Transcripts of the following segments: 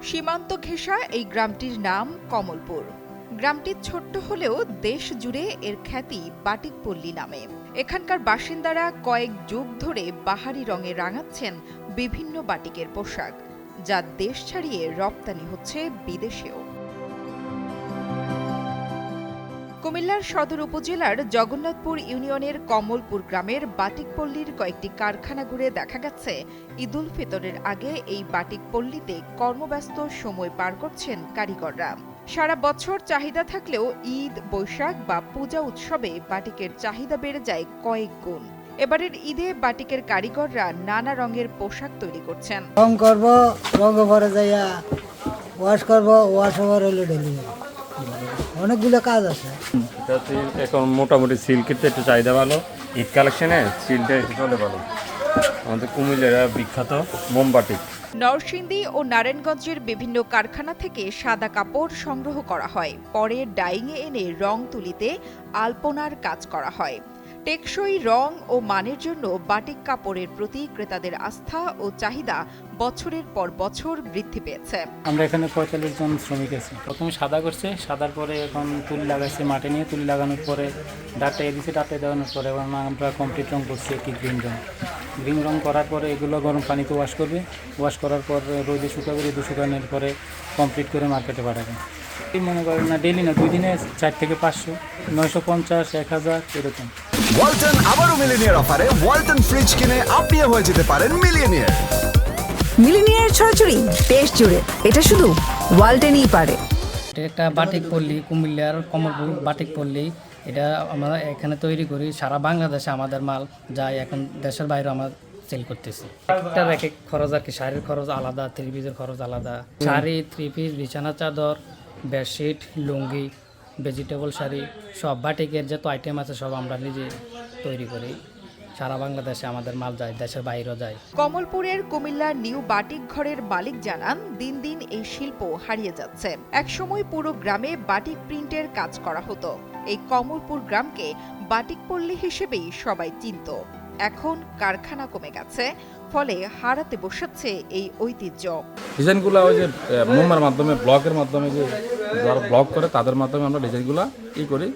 সীমান্ত ঘেঁষা এই গ্রামটির নাম কমলপুর। গ্রামটি ছোট্ট হলেও দেশ জুড়ে এর খ্যাতি বাটিক পল্লী নামে। এখানকার বাসিন্দারা কয়েক যুগ ধরে বাহারি রঙে রাঙাচ্ছেন বিভিন্ন বাটিকের পোশাক, যা দেশ ছাড়িয়ে রপ্তানি হচ্ছে বিদেশেও। কুমিল্লার সদর উপজেলার জগন্নাথপুর ইউনিয়নের কমলপুর গ্রামের বাটিক পল্লীর কয়েকটি কারখানা ঘুরে দেখা গেছে ঈদুল ফিতরের আগে এই বাটিক পল্লীতে কর্মব্যস্ত সময় পার করছেন কারিগররা। সারা বছর চাহিদা থাকলেও ঈদ, বৈশাখ বা পূজা উৎসবে বাটিকের চাহিদা বেড়ে যায় কয়েক গুণ। এবারের ঈদে বাটিকের কারিগররা নানা রঙের পোশাক তৈরি করছেন। রং করবো, রঙ ভরে যাইয়া ওয়াশ করবো, ওয়াশ ওভার হলে ডেলিভারি, অনেকগুলো কাজ আছে। এখন মোটামুটি সিল্কের তো একটু চাহিদা ভালো, ঈদ কালেকশনে সিল্কটা একটু চলে ভালো। আমাদের কুমিল্লার বিখ্যাত মোমবাটিক। নরসিংদী ও নারায়ণগঞ্জের বিভিন্ন কারখানা থেকে সাদা কাপড় সংগ্রহ করা হয়, পরে ডাইংয়ে এনে রং তুলিতে আলপনার কাজ করা হয়। টেকসই রং ও মানের জন্য বাটিক কাপড়ের প্রতি ক্রেতাদের আস্থা ও চাহিদা বছরের পর বছর বৃদ্ধি পেয়েছে। আমরা এখানে ৪৫ জন শ্রমিক আছি। প্রথমে সাদা করছে, সাদার পরে এখন তুলি লাগাইছে, মাঠে নিয়ে তুলি লাগানোর পরে ডাটে দিচ্ছে, ডাটে দেওয়ানোর পরে আমরা কমপ্লিট রং করছি একটি গ্রিন রং করার পরে এগুলো গরম পানিতে ওয়াশ করবে, ওয়াশ করার পর রোদে শুকাবে, রোদে শুকানোর পরে কমপ্লিট করে মার্কেটে পাঠাবে। মনে করেন না ডেইলি না, 2 দিনে 4 থেকে 500, 950, 1000 এরকম। ওয়ালটন আবারও মিলিনিয়ার অফারে ওয়ালটন ফ্রিজ কিনে আপনিও হয়ে যেতে পারেন মিলিয়নিয়ার। মিলিনিয়ার ছড়াছড়ি দেশ জুড়ে, এটা শুধু ওয়ালটেনই পারে। এটা একটা বাটিক পল্লী, কুমিল্লার কমলপুর বাটিক পল্লী। এটা আমরা এখানে তৈরি করি, সারা বাংলাদেশে আমাদের মাল যায়, এখন দেশের বাইরে আমরা সেল করতেছি। একটার এক এক খরচ আর কি, শাড়ির খরচ আলাদা, থ্রি পিসের খরচ আলাদা। শাড়ি, থ্রি পিস, বিছানা চাদর, বেডশিট, লুঙ্গি, ভেজিটেবল শাড়ি, সব বাটিকের যত আইটেম আছে সব আমরা নিজে তৈরি করি। সারা বাংলাদেশে আমাদের মাল যায়, দেশের বাইরেও যায়। কমলপুরের কুমিল্লার নিউ বাটিক ঘরের মালিক জানান, দিন দিন এই শিল্প হারিয়ে যাচ্ছে। একসময় পুরো গ্রামে বাটিক প্রিন্টের কাজ করা হতো। এই কমলপুর গ্রামকে বাটিক পল্লী হিসেবেই সবাই চিনত। এখন কারখানা কমে গেছে, ফলে হারাতে বসেছে এই ঐতিহ্য। ডিজাইনগুলো ওই যে মোমের মাধ্যমে, ব্লকের মাধ্যমে, যে যারা ব্লক করে তাদের মাধ্যমে আমরা ডিজাইনগুলো করি।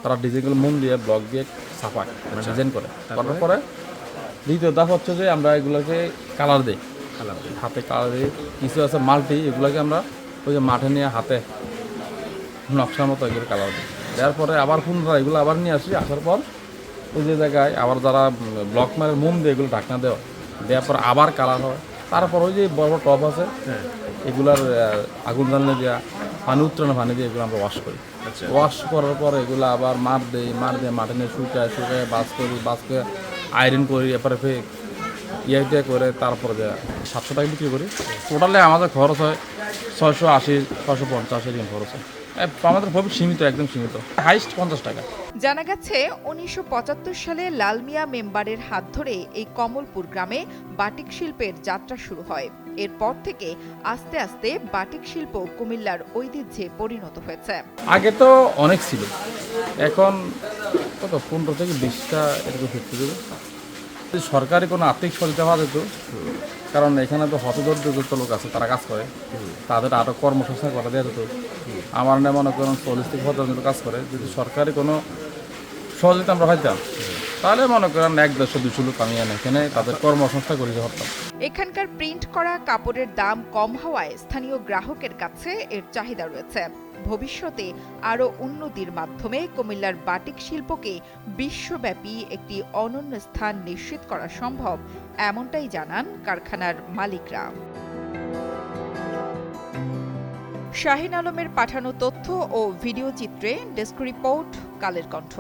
তারা ডিজাইনগুলো মোম দিয়ে ব্লক দিয়ে ছাপায়, ডিজাইন করে। করার পরে দ্বিতীয় ধাপ হচ্ছে যে আমরা এগুলোকে কালার দিই, হাতে কালার দিই। কিছু আছে মাল্টি, এগুলোকে আমরা ওই যে মাঠে নিয়ে হাতে নকশার মতো এগুলো কালার দিই। দেওয়ার পরে আবার পুনরায় এগুলো আবার নিয়ে আসি, আসার পর ওই যে জায়গায় আবার যারা ব্লক মারের মোম দিয়ে এগুলো ঢাকনা দেওয়ার পর আবার কালার হয়। তারপর ওই যে বড় বড় টপ আছে, এগুলার আগুন জ্বালিয়ে দেওয়া, পানি উত্তরণে পানি দিয়ে এগুলো আমরা ওয়াশ করি। ওয়াশ করার পর এগুলো আবার মার দিয়ে মাঠে নিয়ে শুকায় বাস করে আয়রন করি। এরপরে ইয়েটা করে তারপরে 700 টাকা বিক্রি করি। টোটালে আমাদের খরচ হয় 680, 650 এরকম খরচ হয়। আমাদের প্রফিট সীমিত, একদম সীমিত, হাইস্ট 50 টাকা। জানা গেছে 1975 সালে লাল মিয়া মেম্বারের হাত ধরে এই কমলপুর গ্রামে বাটিক শিল্পের যাত্রা শুরু হয়। এরপর থেকে আস্তে আস্তে বাটিক শিল্প কুমিল্লার ঐতিহ্যে পরিণত হয়েছে। আগে তো অনেক ছিল, এখন কত 15 থেকে 20টা এরকম হচ্ছে। যদি সরকারি কোনো আর্থিক সহায়তা পাওয়া যেত, কারণ এখানে তো হতদরিদ্র যত লোক আছে তারা কাজ করে, তাদের আরও কর্মসংস্থান করা দেওয়া যেত। আমার না মনে করেন 40 থেকে 50 জন কাজ করে। যদি সরকারি কোনো সহযোগিতা আমরা পাইতাম, তাহলে মনে করেন 100-200 লোক আমি এখানে তাদের কর্মসংস্থান করে হতাম। এখানকার প্রিন্ট করা কাপড়ের দাম কম হওয়ায় স্থানীয় গ্রাহকের কাছে এর চাহিদা রয়েছে। ভবিষ্যতে আরও উন্নতির মাধ্যমে কুমিল্লার বাটিক শিল্পকে বিশ্বব্যাপী একটি অনন্য স্থান নিশ্চিত করা সম্ভব, এমনটাই জানান কারখানার মালিকরা। শাহিন আলমের পাঠানো তথ্য ও ভিডিও চিত্রে ডেস্ক রিপোর্ট, কালের কণ্ঠ।